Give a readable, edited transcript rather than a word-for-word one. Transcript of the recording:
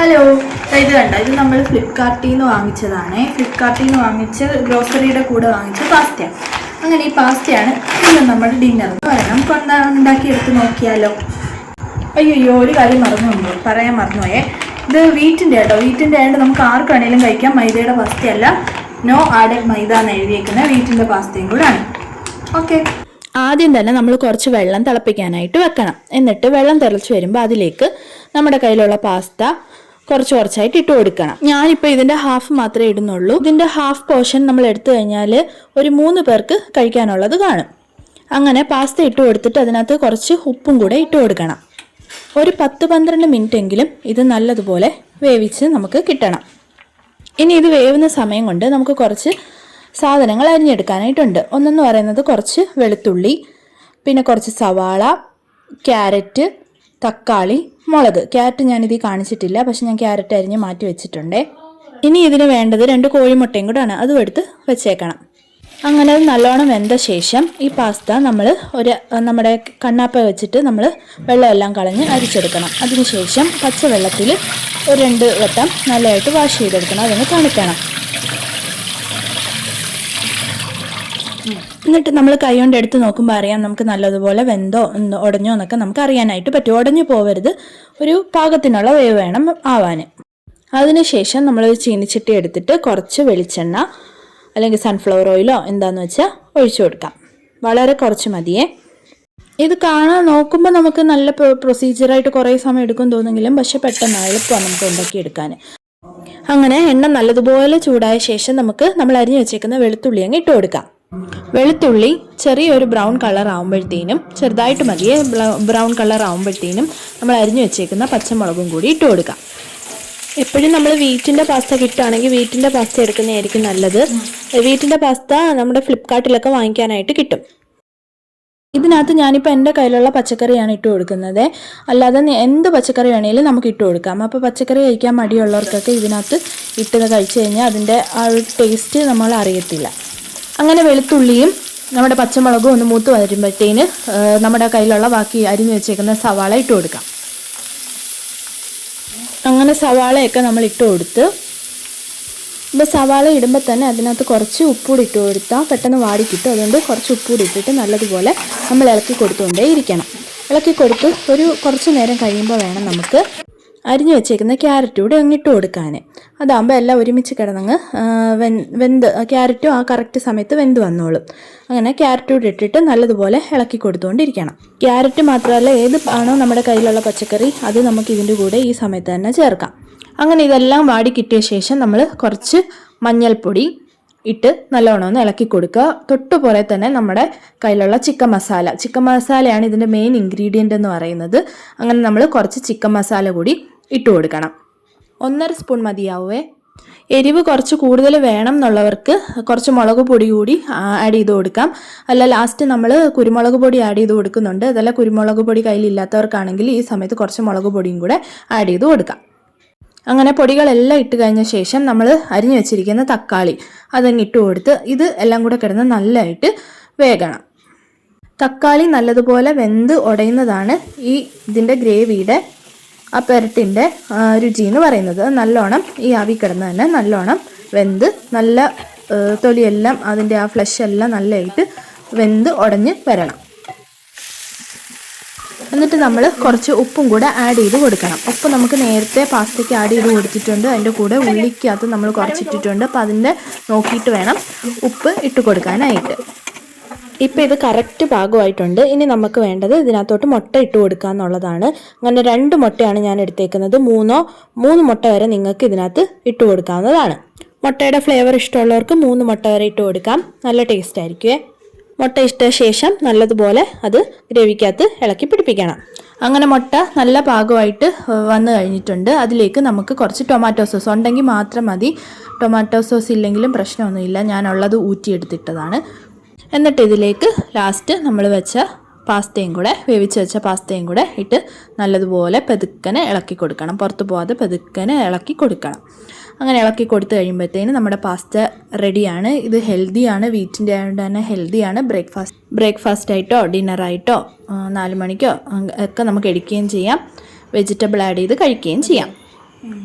Hello, ഇത് കണ്ട, ഇത് നമ്മൾ ഫ്ലിപ്കാർട്ടിൽ നിന്ന് വാങ്ങിച്ചതാണ്. ഫ്ലിപ്കാർട്ടിൽ നിന്ന് വാങ്ങിച്ച് ഗ്രോസറിയുടെ കൂടെ വാങ്ങിച്ച പാസ്തയാണ്. അങ്ങനെ ഈ പാസ്തയാണ് ഇന്ന് നമ്മുടെ ഡിന്നർ എന്ന് പറയുന്നത്. നമുക്ക് ഉണ്ടാക്കിയെടുത്ത് നോക്കിയാലോ. അയ്യോ, ഒരു കാര്യം പറയാൻ മറന്നുപോയേ. ഇത് വീറ്റിൻ്റെ കേട്ടോ. വീറ്റിൻ്റെ ആയതുകൊണ്ട് നമുക്ക് ആർക്ക് വേണമെങ്കിലും കഴിക്കാം. മൈദയുടെ പാസ്തയല്ല, നോ ആഡഡ് മൈദ എന്ന് എഴുതിയേക്കുന്ന വീറ്റിൻ്റെ പാസ്തയും കൂടെ ആണ്. ഓക്കെ, ആദ്യം തന്നെ നമ്മൾ കുറച്ച് വെള്ളം തിളപ്പിക്കാനായിട്ട് വെക്കണം. എന്നിട്ട് വെള്ളം തിളച്ച് വരുമ്പോൾ അതിലേക്ക് നമ്മുടെ കയ്യിലുള്ള പാസ്ത കുറച്ചായിട്ട് ഇട്ട് കൊടുക്കണം. ഞാനിപ്പോൾ ഇതിൻ്റെ ഹാഫ് മാത്രമേ ഇടുന്നുള്ളൂ. ഇതിൻ്റെ ഹാഫ് പോർഷൻ നമ്മൾ എടുത്തു കഴിഞ്ഞാൽ ഒരു 3 പേർക്ക് കഴിക്കാനുള്ളത് കാണും. അങ്ങനെ പാസ്ത ഇട്ട് കൊടുത്തിട്ട് അതിനകത്ത് കുറച്ച് ഉപ്പും കൂടെ ഇട്ട് കൊടുക്കണം. ഒരു 10-12 മിനിറ്റ് എങ്കിലും ഇത് നല്ലതുപോലെ വേവിച്ച് നമുക്ക് കിട്ടണം. ഇനി ഇത് വേവുന്ന സമയം കൊണ്ട് നമുക്ക് കുറച്ച് സാധനങ്ങൾ അരിഞ്ഞെടുക്കാനായിട്ടുണ്ട്. ഒന്നെന്ന് പറയുന്നത് കുറച്ച് വെളുത്തുള്ളി, പിന്നെ കുറച്ച് സവാള, ക്യാരറ്റ്, തക്കാളി, മുളക്. ക്യാരറ്റ് ഞാനിതിൽ കാണിച്ചിട്ടില്ല, പക്ഷെ ഞാൻ ക്യാരറ്റ് അരിഞ്ഞ് മാറ്റി വെച്ചിട്ടുണ്ട്. ഇനി ഇതിന് വേണ്ടത് 2 കോഴിമുട്ടയും കൂടെയാണ്, അതും എടുത്ത് വെച്ചേക്കണം. അങ്ങനെ നല്ലോണം വെന്ത ശേഷം ഈ പാസ്ത നമ്മൾ നമ്മുടെ കണ്ണാപ്പ വെച്ചിട്ട് നമ്മൾ വെള്ളമെല്ലാം കളഞ്ഞ് അരിച്ചെടുക്കണം. അതിനുശേഷം പച്ചവെള്ളത്തിൽ ഒരു 2 വട്ടം നല്ലതായിട്ട് വാഷ് ചെയ്തെടുക്കണം. അതൊന്ന് തണുക്കണം. എന്നിട്ട് നമ്മൾ കൈ കൊണ്ട് എടുത്ത് നോക്കുമ്പോൾ അറിയാം നമുക്ക് നല്ലതുപോലെ വെന്തോ ഉടഞ്ഞോ എന്നൊക്കെ നമുക്ക് അറിയാനായിട്ട് പറ്റും. ഉടഞ്ഞു പോവരുത്, ഒരു പാകത്തിനുള്ള വേവ് വേണം ആവാൻ. അതിനുശേഷം നമ്മൾ ചീനിച്ചട്ടി എടുത്തിട്ട് കുറച്ച് വെളിച്ചെണ്ണ അല്ലെങ്കിൽ സൺഫ്ലവർ ഓയിലോ എന്താണെന്ന് വെച്ചാൽ ഒഴിച്ചു കൊടുക്കാം. വളരെ കുറച്ച് മതിയേ. ഇത് കാണാൻ നോക്കുമ്പോൾ നമുക്ക് നല്ല പ്രൊസീജിയറായിട്ട് കുറേ സമയം എടുക്കും തോന്നെങ്കിലും, പക്ഷെ പെട്ടെന്ന് എളുപ്പമാണ് നമുക്ക് ഉണ്ടാക്കിയെടുക്കാൻ. അങ്ങനെ എണ്ണ നല്ലതുപോലെ ചൂടായ ശേഷം നമുക്ക് നമ്മൾ അരിഞ്ഞു വെച്ചേക്കുന്ന വെളുത്തുള്ളി അങ്ങ് ഇട്ട് കൊടുക്കാം. വെളുത്തുള്ളി ചെറിയൊരു ബ്രൗൺ കളർ ആകുമ്പോഴത്തേനും, ചെറുതായിട്ട് മതിയെ ബ്രൗൺ കളർ ആകുമ്പോഴത്തേനും നമ്മൾ അരിഞ്ഞു വെച്ചേക്കുന്ന പച്ചമുളകും കൂടി ഇട്ട് കൊടുക്കാം. എപ്പോഴും നമ്മൾ വീറ്റിൻ്റെ പാസ്ത കിട്ടുകയാണെങ്കിൽ വീറ്റിൻ്റെ പാസ്ത എടുക്കുന്നതായിരിക്കും നല്ലത്. വീറ്റിൻ്റെ പാസ്ത നമ്മുടെ ഫ്ലിപ്കാർട്ടിലൊക്കെ വാങ്ങിക്കാനായിട്ട് കിട്ടും. ഇതിനകത്ത് ഞാനിപ്പോൾ എൻ്റെ കയ്യിലുള്ള പച്ചക്കറിയാണ് ഇട്ട് കൊടുക്കുന്നത്. അല്ലാതെ എന്ത് പച്ചക്കറി വേണമെങ്കിലും നമുക്ക് ഇട്ട് കൊടുക്കാം. അപ്പോൾ പച്ചക്കറി കഴിക്കാൻ മടിയുള്ളവർക്കൊക്കെ ഇതിനകത്ത് ഇട്ട് കഴിച്ചു കഴിഞ്ഞാൽ അതിൻ്റെ ആ ഒരു ടേസ്റ്റ് നമ്മൾ അറിയത്തില്ല. അങ്ങനെ വെളുത്തുള്ളിയും നമ്മുടെ പച്ചമുളകും ഒന്ന് മൂത്ത് വരുമ്പോഴത്തേന് നമ്മുടെ കയ്യിലുള്ള ബാക്കി അരിഞ്ഞു വെച്ചേക്കുന്ന സവാള ഇട്ട് കൊടുക്കാം. അങ്ങനെ സവാളയൊക്കെ നമ്മൾ ഇട്ട് കൊടുത്ത് ഇപ്പോൾ സവാള ഇടുമ്പോൾ തന്നെ അതിനകത്ത് കുറച്ച് ഉപ്പൂടി ഇട്ട് കൊടുത്താൽ പെട്ടെന്ന് വാടി കിട്ടും. അതുകൊണ്ട് കുറച്ച് ഉപ്പൂടി ഇട്ടിട്ട് നല്ലതുപോലെ നമ്മൾ ഇളക്കി കൊടുത്തുകൊണ്ടേ ഇരിക്കണം. ഇളക്കി കൊടുത്ത് ഒരു കുറച്ച് നേരം കഴിയുമ്പോൾ വേണം നമുക്ക് അരിഞ്ഞു വെച്ചേക്കുന്ന ക്യാരറ്റ് കൂടെ അങ്ങിട്ട് കൊടുക്കാൻ. അതാകുമ്പോൾ എല്ലാം ഒരുമിച്ച് കിടന്നങ്ങ് വെന്ത് ക്യാരറ്റും ആ കറക്റ്റ് സമയത്ത് വെന്ത് വന്നോളും. അങ്ങനെ ക്യാരറ്റ് കൂടെ ഇട്ടിട്ട് നല്ലതുപോലെ ഇളക്കി കൊടുത്തുകൊണ്ടിരിക്കണം. ക്യാരറ്റ് മാത്രമല്ല, ഏത് ആണോ നമ്മുടെ കയ്യിലുള്ള പച്ചക്കറി അത് നമുക്ക് ഇതിൻ്റെ കൂടെ ഈ സമയത്ത് തന്നെ ചേർക്കാം. അങ്ങനെ ഇതെല്ലാം വാടി കിട്ടിയ ശേഷം നമ്മൾ കുറച്ച് മഞ്ഞൾപ്പൊടി ഇട്ട് നല്ലോണം ഒന്ന് ഇളക്കി കൊടുക്കുക. തൊട്ടുപോലെ തന്നെ നമ്മുടെ കയ്യിലുള്ള ചിക്കൻ മസാലയാണ് ഇതിൻ്റെ മെയിൻ ഇൻഗ്രീഡിയൻ്റ് എന്ന് പറയുന്നത്. അങ്ങനെ നമ്മൾ കുറച്ച് ചിക്കൻ മസാല കൂടി ഇട്ട് കൊടുക്കണം. 1.5 സ്പൂൺ മതിയാവേ. എരിവ് കുറച്ച് കൂടുതൽ വേണം എന്നുള്ളവർക്ക് കുറച്ച് മുളക് പൊടി കൂടി ആഡ് ചെയ്ത് കൊടുക്കാം. അല്ല, ലാസ്റ്റ് നമ്മൾ കുരുമുളക് പൊടി ആഡ് ചെയ്ത് കൊടുക്കുന്നുണ്ട്. അതല്ല, കുരുമുളക് പൊടി കയ്യിലില്ലാത്തവർക്കാണെങ്കിൽ ഈ സമയത്ത് കുറച്ച് മുളക് പൊടിയും കൂടെ ആഡ് ചെയ്ത് കൊടുക്കാം. അങ്ങനെ പൊടികളെല്ലാം ഇട്ട് കഴിഞ്ഞ ശേഷം നമ്മൾ അരിഞ്ഞു വെച്ചിരിക്കുന്ന തക്കാളി അതങ്ങ് ഇട്ട് കൊടുത്ത് ഇത് എല്ലാം കൂടെ കിടന്ന് നല്ലതായിട്ട് വേകണം. തക്കാളി നല്ലതുപോലെ വെന്ത് ഉടയുന്നതാണ് ഇതിൻ്റെ ഗ്രേവിയുടെ ആ പെരട്ടിൻ്റെ രുചി എന്ന് പറയുന്നത്. നല്ലോണം ഈ ആവി കിടന്ന് തന്നെ നല്ലോണം വെന്ത് നല്ല തൊലിയെല്ലാം അതിൻ്റെ ആ ഫ്ലഷ് എല്ലാം നല്ലതായിട്ട് വെന്ത് ഉടഞ്ഞ് വരണം. എന്നിട്ട് നമ്മൾ കുറച്ച് ഉപ്പും കൂടെ ആഡ് ചെയ്ത് കൊടുക്കണം. ഉപ്പ് നമുക്ക് നേരത്തെ പാസ്തയ്ക്ക് ആഡ് ചെയ്ത് കൊടുത്തിട്ടുണ്ട്. അതിൻ്റെ കൂടെ ഉള്ളിക്കകത്ത് നമ്മൾ കുറച്ചിട്ടിട്ടുണ്ട്. അപ്പോൾ അതിൻ്റെ നോക്കിയിട്ട് വേണം ഉപ്പ് ഇട്ട് കൊടുക്കാനായിട്ട്. ഇപ്പോൾ ഇത് കറക്റ്റ് പാകമായിട്ടുണ്ട്. ഇനി നമുക്ക് വേണ്ടത് ഇതിനകത്തോട്ട് മുട്ട ഇട്ട് കൊടുക്കുക എന്നുള്ളതാണ്. അങ്ങനെ 2 മുട്ടയാണ് ഞാൻ എടുത്തേക്കുന്നത്. 3 മുട്ട വരെ നിങ്ങൾക്ക് ഇതിനകത്ത് ഇട്ട് കൊടുക്കാവുന്നതാണ്. മുട്ടയുടെ ഫ്ലേവർ ഇഷ്ടമുള്ളവർക്ക് 3 മുട്ട വരെ ഇട്ട് കൊടുക്കാം. നല്ല ടേസ്റ്റ് ആയിരിക്കുമേ. മുട്ട ഇട്ട ശേഷം നല്ലതുപോലെ അത് ഗ്രേവിക്കകത്ത് ഇളക്കി പിടിപ്പിക്കണം. അങ്ങനെ മുട്ട നല്ല പാകമായിട്ട് വന്നു കഴിഞ്ഞിട്ടുണ്ട്. അതിലേക്ക് നമുക്ക് കുറച്ച് ടൊമാറ്റോ സോസ് ഉണ്ടെങ്കിൽ മാത്രം മതി. ടൊമാറ്റോ സോസ് ഇല്ലെങ്കിലും പ്രശ്നമൊന്നുമില്ല, ഞാനുള്ളത് ഊറ്റിയെടുത്തിട്ടതാണ്. എന്നിട്ട് ഇതിലേക്ക് ലാസ്റ്റ് നമ്മൾ വെച്ച വേവിച്ച് വെച്ച പാസ്തയും കൂടെ ഇട്ട് നല്ലതുപോലെ പതുക്കനെ ഇളക്കി കൊടുക്കണം. പുറത്ത് പോകാതെ പതുക്കനെ ഇളക്കി കൊടുക്കണം. അങ്ങനെ ഇളക്കി കൊടുത്തു കഴിയുമ്പോഴത്തേന് നമ്മുടെ പാസ്ത റെഡിയാണ്. ഇത് ഹെൽത്തിയാണ്, വീറ്റിൻ്റെ ആയതുകൊണ്ട് തന്നെ ഹെൽത്തിയാണ്. ബ്രേക്ക്ഫാസ്റ്റായിട്ടോ ഡിന്നറായിട്ടോ 4 മണിക്കോ ഒക്കെ നമുക്ക് എടുക്കുകയും ചെയ്യാം. വെജിറ്റബിൾ ആഡ് ചെയ്ത് കഴിക്കുകയും ചെയ്യാം. ഉം.